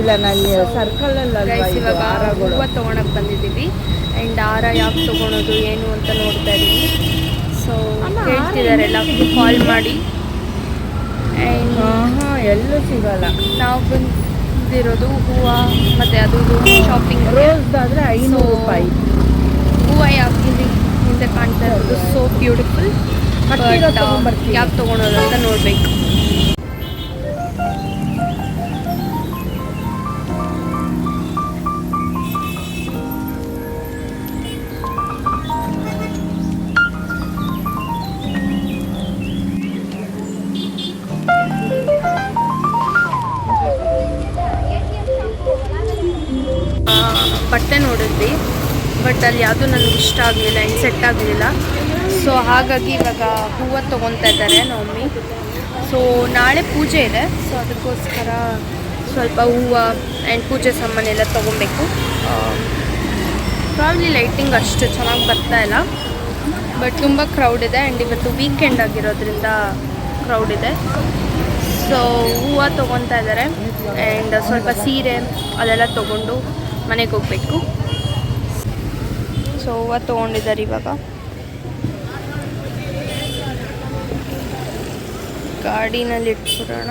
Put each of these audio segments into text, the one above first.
ಇಲ್ಲ ನಾನು circle guys ಇವಾಗ ಹೂವು ತೊಗೊಳಕ್ಕೆ ಬಂದಿದ್ದೀವಿ ಆ್ಯಂಡ್ ಹಾರ ಯಾಕೆ ತೊಗೊಳೋದು ಏನು ಅಂತ ನೋಡ್ತಾ ಇದ್ದೀವಿ. ಸೊ ಹೇಳ್ತಿದ್ದಾರೆ ಎಲ್ಲ ಕಾಲ್ ಮಾಡಿ ಆ್ಯಂಡ್ ಎಲ್ಲೂ ಸಿಗಲ್ಲ. ನಾವು ಬಂದಿರೋದು ಹೂವು ಮತ್ತು ಅದು ಶಾಪಿಂಗ್ ರೋಸ್ದಾದರೆ 500 ರೂಪಾಯಿ. ಹೂವು ಯಾಕೆ ಹಿಂದೆ ಕಾಣ್ತಾ ಇರೋದು ಸೋ ಬ್ಯೂಟಿಫುಲ್. ಬಟ್ ಯಾಕೆ ತೊಗೊಳೋದು ಅಂತ ನೋಡಬೇಕು. ಬಟ್ಟೆ ನೋಡಿದ್ವಿ ಬಟ್ ಅಲ್ಲಿ ಯಾವುದೂ ನನಗೆ ಇಷ್ಟ ಆಗಲಿಲ್ಲ ಆ್ಯಂಡ್ ಸೆಟ್ ಆಗಲಿಲ್ಲ. ಸೊ ಹಾಗಾಗಿ ಇವಾಗ ಹೂವು ತೊಗೊತಾ ಇದ್ದಾರೆ ನಮ್ಮಮ್ಮಿ. ಸೊ ನಾಳೆ ಪೂಜೆ ಇದೆ, ಸೊ ಅದಕ್ಕೋಸ್ಕರ ಸ್ವಲ್ಪ ಹೂವು ಆ್ಯಂಡ್ ಪೂಜೆ ಸಾಮಾನೆಲ್ಲ ತೊಗೊಬೇಕು. ಪ್ರಾಬ್ಲಿ ಲೈಟಿಂಗ್ ಅಷ್ಟು ಚೆನ್ನಾಗಿ ಬರ್ತಾ ಇಲ್ಲ, ಬಟ್ ತುಂಬ ಕ್ರೌಡ್ ಇದೆ ಆ್ಯಂಡ್ ಇವತ್ತು ವೀಕೆಂಡ್ ಆಗಿರೋದ್ರಿಂದ ಕ್ರೌಡ್ ಇದೆ. ಸೊ ಹೂವು ತೊಗೊತಾ ಇದ್ದಾರೆ ಆ್ಯಂಡ್ ಸ್ವಲ್ಪ ಸೀರೆ ಅದೆಲ್ಲ ತೊಗೊಂಡು ಮನೆಗೆ ಹೋಗಬೇಕು. ಸೊ ಹೂವು ತೊಗೊಂಡಿದ್ದಾರೆ. ಇವಾಗ ಗಾಡಿನಲ್ಲಿ ಇಟ್ಬಿಡೋಣ.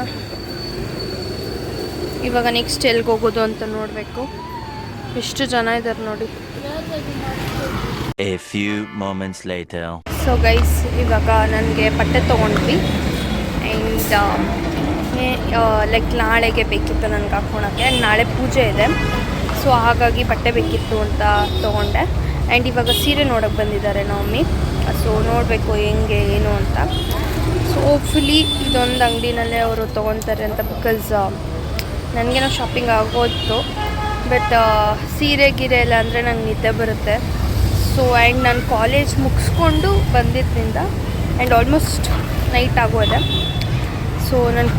ಇವಾಗ ನೆಕ್ಸ್ಟ್ ಎಲ್ಲಿಗೆ ಹೋಗೋದು ಅಂತ ನೋಡಬೇಕು. ಎಷ್ಟು ಜನ ಇದ್ದಾರೆ ನೋಡಿ. A few moments later. So guys ಇವಾಗ ನನಗೆ ಬಟ್ಟೆ ತೊಗೊಂಡ್ವಿ ಆ್ಯಂಡ್ ಲೈಕ್ ನಾಳೆಗೆ ಬೇಕಿತ್ತು ನನಗೆ ಹಾಕ್ಕೊಳಕ್ಕೆ. ನಾಳೆ ಪೂಜೆ ಇದೆ, ಸೊ ಹಾಗಾಗಿ ಬಟ್ಟೆ ಬೇಕಿತ್ತು ಅಂತ ತೊಗೊಂಡೆ. ಆ್ಯಂಡ್ ಇವಾಗ ಸೀರೆ ನೋಡೋಕ್ಕೆ ಬಂದಿದ್ದಾರೆ ನಮ್ಮಮ್ಮಿ. ಸೊ ನೋಡಬೇಕು ಹೆಂಗೆ ಏನು ಅಂತ. ಸೊ ಹೋಪ್ಫುಲಿ ಇದೊಂದು ಅಂಗಡಿನಲ್ಲೇ ಅವರು ತೊಗೊತಾರೆ ಅಂತ, ಬಿಕಾಸ್ ನನಗೇನೋ ಶಾಪಿಂಗ್ ಆಗೋತ್ತು. ಬಟ್ ಸೀರೆ ಗಿರೆ ಎಲ್ಲ ಅಂದರೆ ನಂಗೆ ನಿದ್ದೆ ಬರುತ್ತೆ. ಸೊ ಆ್ಯಂಡ್ ನಾನು ಕಾಲೇಜ್ ಮುಗಿಸ್ಕೊಂಡು ಬಂದಿದ್ದರಿಂದ ಆ್ಯಂಡ್ ಆಲ್ಮೋಸ್ಟ್ ನೈಟ್ ಆಗೋದೆ. ಸೊ ನಾನು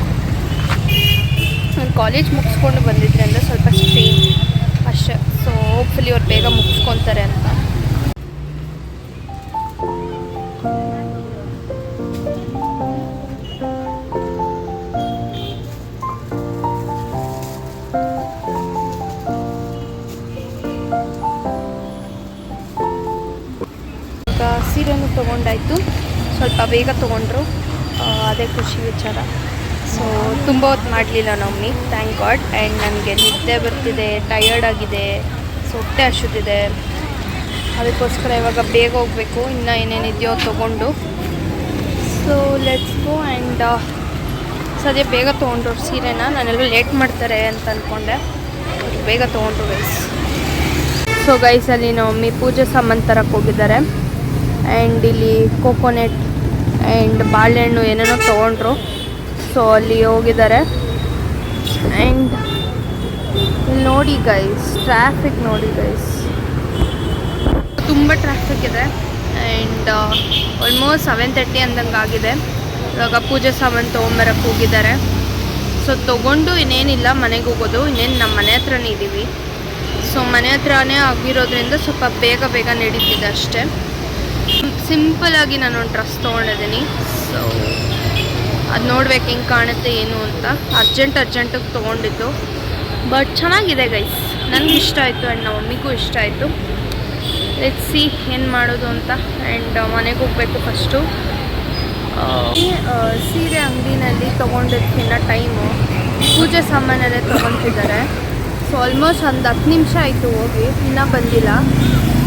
ಕಾಲೇಜ್ ಮುಗಿಸ್ಕೊಂಡು ಬಂದಿದ್ದೆ ಅಂದರೆ ಸ್ವಲ್ಪ ಸ್ಟ್ರೈನ್ ಅಷ್ಟೇ. ಸೊ ಹೋಪ್ಫುಲಿ ಅವ್ರು ಬೇಗ ಮುಗಿಸ್ಕೊತಾರೆ ಅಂತ. ಸೀರೆನೂ ತೊಗೊಂಡಾಯಿತು, ಸ್ವಲ್ಪ ಬೇಗ ತೊಗೊಂಡ್ರು, ಅದೇ ಖುಷಿ ವಿಚಾರ. ಸೊ ತುಂಬ ಹೊತ್ತು ಮಾಡಲಿಲ್ಲ ನಮ್ಮಿ, ಥ್ಯಾಂಕ್ ಗಾಡ್. ಆ್ಯಂಡ್ ನನಗೆ ನಿದ್ದೆ ಬರ್ತಿದೆ, ಟಯರ್ಡ್ ಆಗಿದೆ, ಸೊ ಹೊಟ್ಟೆ ಹಸಿದಿದೆ. ಅದಕ್ಕೋಸ್ಕರ ಇವಾಗ ಬೇಗ ಹೋಗಬೇಕು. ಇನ್ನೂ ಏನೇನಿದೆಯೋ ತೊಗೊಂಡು. So let's go. ಆ್ಯಂಡ್ ಸದ್ಯ ಬೇಗ ತೊಗೊಂಡ್ರು ಸೀರೆನ. ನಾನೆಲ್ಲರೂ ಲೇಟ್ ಮಾಡ್ತಾರೆ ಅಂತ ಅಂದ್ಕೊಂಡೆ, ಬೇಗ ತೊಗೊಂಡ್ರು ಗೈಸ್. ಸೊ ಗೈಸ್ ಅಲ್ಲಿ ನಮ್ಮಮ್ಮಿ ಪೂಜೆ ಸಾಮಾನು ತರಕ್ಕೆ ಹೋಗಿದ್ದಾರೆ. ಆ್ಯಂಡ್ ಇಲ್ಲಿ ಕೋಕೋನೆಟ್ ಆ್ಯಂಡ್ ಬಾಳೆಹಣ್ಣು ಏನೇನೋ ತೊಗೊಂಡ್ರು. ಸೊ ಅಲ್ಲಿ ಹೋಗಿದ್ದಾರೆ. ಆ್ಯಂಡ್ ಇಲ್ಲಿ ನೋಡಿ ಗೈಸ್, ಟ್ರಾಫಿಕ್ ನೋಡಿ ಗೈಸ್, ತುಂಬ ಟ್ರಾಫಿಕ್ ಇದೆ. ಆ್ಯಂಡ್ ಆಲ್ಮೋಸ್ಟ್ 7:30 ಅಂದಂಗೆ ಆಗಿದೆ. ಇವಾಗ ಪೂಜೆ ಸಾಮಾನು ತೊಗೊಂಬರಕ್ಕೆ ಹೋಗಿದ್ದಾರೆ. ಸೊ ತೊಗೊಂಡು ಇನ್ನೇನಿಲ್ಲ, ಮನೆಗೆ ಹೋಗೋದು. ಇನ್ನೇನು ನಮ್ಮ ಮನೆ ಹತ್ರನೇ ಇದ್ದೀವಿ. ಸೊ ಮನೆ ಹತ್ರನೇ ಆಗಿರೋದ್ರಿಂದ ಸ್ವಲ್ಪ ಬೇಗ ಬೇಗ ನಡೀತಿದೆ ಅಷ್ಟೇ. ಸಿಂಪಲಾಗಿ ನಾನು ಒಂದು ಡ್ರೆಸ್ ತೊಗೊಂಡಿದ್ದೀನಿ. ಸೊ ಅದು ನೋಡ್ಬೇಕು ಹೆಂಗೆ ಕಾಣುತ್ತೆ ಏನು ಅಂತ. ಅರ್ಜೆಂಟಿಗೆ ತೊಗೊಂಡಿದ್ದು, ಬಟ್ ಚೆನ್ನಾಗಿದೆ ಗೈಸ್. ನನಗೆ ಇಷ್ಟ ಆಯಿತು ಆ್ಯಂಡ್ ನಮ್ಮ ಮಮ್ಮಿಗೂ ಇಷ್ಟ ಆಯಿತು. ಲೆಟ್ಸ್ ಸಿ ಏನು ಮಾಡೋದು ಅಂತ. ಆ್ಯಂಡ್ ಮನೆಗೆ ಹೋಗಬೇಕು ಫಸ್ಟು. ಸೀರೆ ಅಂಗಡಿನಲ್ಲಿ ತೊಗೊಂಡಿದ್ದಕ್ಕಿಂತ ಟೈಮು ಪೂಜೆ ಸಾಮಾನಲ್ಲೇ ತೊಗೊತಿದ್ದಾರೆ. ಸೊ ಆಲ್ಮೋಸ್ಟ್ ಒಂದು 10 ನಿಮಿಷ ಆಯಿತು ಹೋಗಿ, ಇನ್ನೂ ಬಂದಿಲ್ಲ.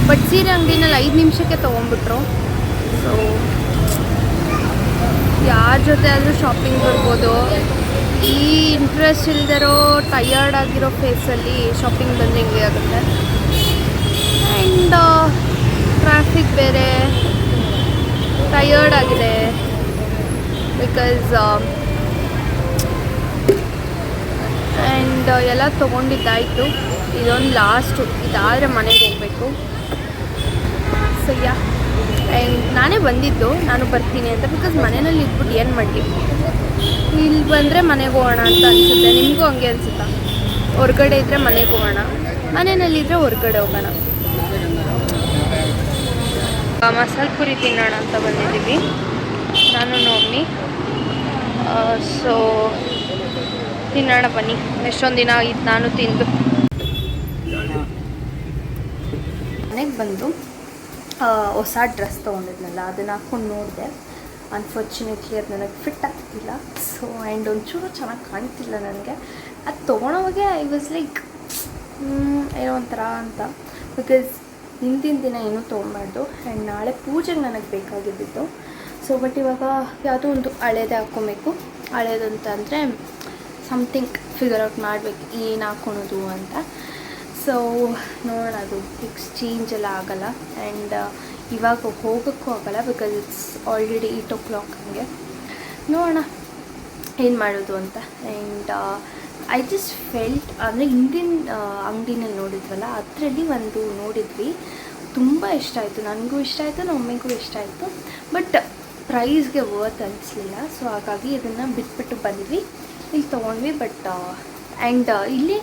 ಬಟ್ ಸೀರೆ ಅಂಗಡಿನಲ್ಲಿ 5 ನಿಮಿಷಕ್ಕೆ ತೊಗೊಂಡ್ಬಿಟ್ರು. ಸೊ ಯಾರ ಜೊತೆ ಆದರೂ ಶಾಪಿಂಗ್ ಬರ್ಬೋದು. ಈ ಇಂಟ್ರೆಸ್ಟ್ ಇಲ್ದಿರೋ ಟಯರ್ಡ್ ಆಗಿರೋ ಫೇಸಲ್ಲಿ ಶಾಪಿಂಗ್ ಬಂದು ಹೆಂಗೆ ಆಗುತ್ತೆ. ಆ್ಯಂಡ್ ಟ್ರಾಫಿಕ್ ಬೇರೆ, ಟಯರ್ಡ್ ಆಗಿದೆ. ಬಿಕಾಸ್ ಆ್ಯಂಡ್ ಎಲ್ಲ ತೊಗೊಂಡಿದ್ದಾಯಿತು. ಇದೊಂದು ಲಾಸ್ಟು, ಇದಾದರೆ ಮನೆಗೆ ಹೋಗಬೇಕು. ಸೊ ಯಾ, ಆ್ಯಂಡ್ ನಾನೇ ಬಂದಿದ್ದು, ನಾನು ಬರ್ತೀನಿ ಅಂತ. ಬಿಕಾಸ್ ಮನೆಯಲ್ಲಿ ಇದ್ಬಿಟ್ಟು ಏನು ಮಾಡಲಿ, ಇಲ್ಲಿ ಬಂದರೆ ಮನೆಗೆ ಹೋಗೋಣ ಅಂತ ಅನಿಸುತ್ತೆ. ನಿಮಗೂ ಹಂಗೆ ಅನಿಸುತ್ತಾ? ಹೊರ್ಗಡೆ ಇದ್ದರೆ ಮನೆಗೆ ಹೋಗೋಣ, ಮನೆಯಲ್ಲಿದ್ದರೆ ಹೊರ್ಗಡೆ ಹೋಗೋಣ. ಮಸಾಲೆ ಪುರಿ ತಿನ್ನೋಣ ಅಂತ ಬಂದಿದ್ದೀವಿ ನಾನು, ಮಮ್ಮಿ. ಸೊ ತಿನ್ನೋಣ ಬನ್ನಿ. ಎಷ್ಟೊಂದು ದಿನ ಆಗಿತ್ತು ನಾನು ತಿಂದು. ಮನೆಗೆ ಬಂದು ಹೊಸ ಡ್ರೆಸ್ ತೊಗೊಂಡಿದ್ನಲ್ಲ ಅದನ್ನು ಹಾಕ್ಕೊಂಡು ನೋಡಿದೆ. ಅನ್ಫಾರ್ಚುನೇಟ್ಲಿ ಅದು ನನಗೆ ಫಿಟ್ ಆಗ್ತಿಲ್ಲ. ಸೊ ಆ್ಯಂಡ್ ಒಂಚೂರು ಚೆನ್ನಾಗಿ ಕಾಣ್ತಿಲ್ಲ ನನಗೆ. ಅದು ತೊಗೊಳೋವಾಗೆ ಐ ವಾಸ್ ಲೈಕ್ ಏನೋ ಒಂಥರ ಅಂತ. ಬಿಕಾಸ್ ಹಿಂದಿನ ದಿನ ಏನೂ ತೊಗೊಬಾರ್ದು ಆ್ಯಂಡ್ ನಾಳೆ ಪೂಜೆಗೆ ನನಗೆ ಬೇಕಾಗಿದ್ದಿತ್ತು. ಸೊ ಬಟ್ ಇವಾಗ ಯಾವುದೋ ಒಂದು ಹಳೇದೇ ಹಾಕ್ಕೊಬೇಕು. ಹಳೇದು ಅಂತ ಅಂದರೆ ಸಮಥಿಂಗ್ ಫಿಗರ್ ಔಟ್ ಮಾಡಬೇಕು ಏನು ಹಾಕ್ಕೊಳೋದು ಅಂತ. ಸೊ ನೋಡೋಣ, ಅದು ಎಕ್ಸ್ಚೇಂಜ್ ಎಲ್ಲ ಆಗೋಲ್ಲ ಆ್ಯಂಡ್ ಇವಾಗ ಹೋಗೋಕ್ಕೂ ಆಗೋಲ್ಲ ಬಿಕಾಸ್ ಇಟ್ಸ್ ಆಲ್ರೆಡಿ 8 o'clock. ಹಂಗೆ ನೋಡೋಣ ಏನು ಮಾಡೋದು ಅಂತ. ಆ್ಯಂಡ್ ಐ ಜಸ್ಟ್ ಫೆಲ್ಟ್ ಅಂದರೆ ಹಿಂದಿನ ಅಂಗಡಿನಲ್ಲಿ ನೋಡಿದ್ವಲ್ಲ ಅದರಲ್ಲಿ ಒಂದು ನೋಡಿದ್ವಿ, ತುಂಬ ಇಷ್ಟ ಆಯಿತು. ನನಗೂ ಇಷ್ಟ ಆಯಿತು, ನಮ್ಮ ಮಮ್ಮಿಗೂ ಇಷ್ಟ ಆಯಿತು. ಬಟ್ ಪ್ರೈಸ್ಗೆ ವರ್ತ್ ಅನಿಸ್ಲಿಲ್ಲ. ಸೊ ಹಾಗಾಗಿ ಇದನ್ನು ಬಿಟ್ಬಿಟ್ಟು ಬಂದ್ವಿ. ಇಲ್ಲಿ ತೊಗೊಂಡ್ವಿ. ಬಟ್ ಆ್ಯಂಡ್ ಇಲ್ಲಿ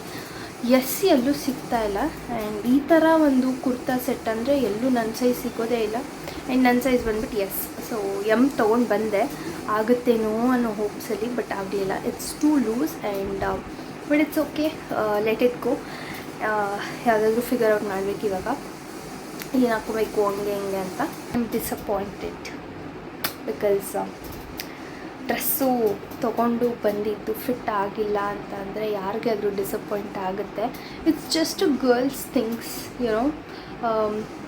ಎಲ್ಲೂ ಸಿಗ್ತಾ ಇಲ್ಲ. ಆ್ಯಂಡ್ ಈ ಥರ ಒಂದು ಕುರ್ತಾ ಸೆಟ್ ಅಂದರೆ ಎಲ್ಲೂ ನನ್ನ ಸೈಜ್ ಸಿಗೋದೇ ಇಲ್ಲ. ಆ್ಯಂಡ್ ನನ್ನ ಸೈಜ್ ಬಂದ್ಬಿಟ್ಟು ಎಸ್. ಸೊ ಎಮ್ ತೊಗೊಂಡು ಬಂದೆ, ಆಗುತ್ತೇನೋ ಅನ್ನೋ ಹೋಪ್ಸಲ್ಲಿ. ಬಟ್ ಆಗಲಿಲ್ಲ, it's too loose and but it's okay, let it go. ಯಾವುದಾದ್ರೂ ಫಿಗರ್ ಔಟ್ ಮಾಡಬೇಕು ಇವಾಗ, ಏನು ಹಾಕೋಬೇಕು ಹಂಗೆ ಹಿಂಗೆ ಅಂತ. I am disappointed because dress ತೊಗೊಂಡು ಬಂದಿದ್ದು ಫಿಟ್ ಆಗಿಲ್ಲ ಅಂತ ಅಂದರೆ ಯಾರಿಗೆ ಆದರೂ ಡಿಸಪಾಯಿಂಟ್ ಆಗುತ್ತೆ. It's just girls things YONO.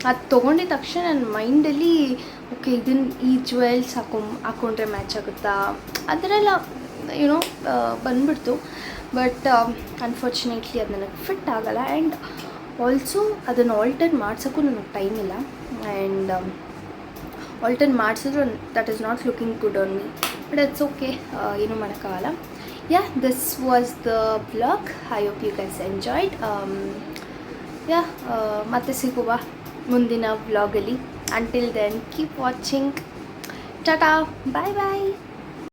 ಅದು ತೊಗೊಂಡಿದ ತಕ್ಷಣ ನನ್ನ ಮೈಂಡಲ್ಲಿ ಓಕೆ ಈ ಜ್ಯುವೆಲ್ಸ್ ಹಾಕ್ಕೊಂಡ್ರೆ ಮ್ಯಾಚ್ ಆಗುತ್ತಾ ಆ ಥರ ಎಲ್ಲ ಯುನೋ ಬಂದ್ಬಿಡ್ತು. ಬಟ್ ಅನ್ಫಾರ್ಚುನೇಟ್ಲಿ ಅದು ನನಗೆ ಫಿಟ್ ಆಗೋಲ್ಲ. ಆ್ಯಂಡ್ ಆಲ್ಸೋ ಅದನ್ನು ಆಲ್ಟರ್ ಮಾಡ್ಸೋಕ್ಕೂ ನನಗೆ ಟೈಮ್ ಇಲ್ಲ. ಆ್ಯಂಡ್ ಆಲ್ಟರ್ ಮಾಡಿಸಿದ್ರು that is not looking good on me. But it's okay, ಏನೂ ಮಾಡೋಕ್ಕಾಗಲ್ಲ. Yeah, this was the vlog. I hope you guys enjoyed. Yeah, ಮತ್ತೆ ಸಿಗುವ ಮುಂದಿನ ವ್ಲಾಗಲ್ಲಿ. Until then keep watching. Tata, bye ಬಾಯ್.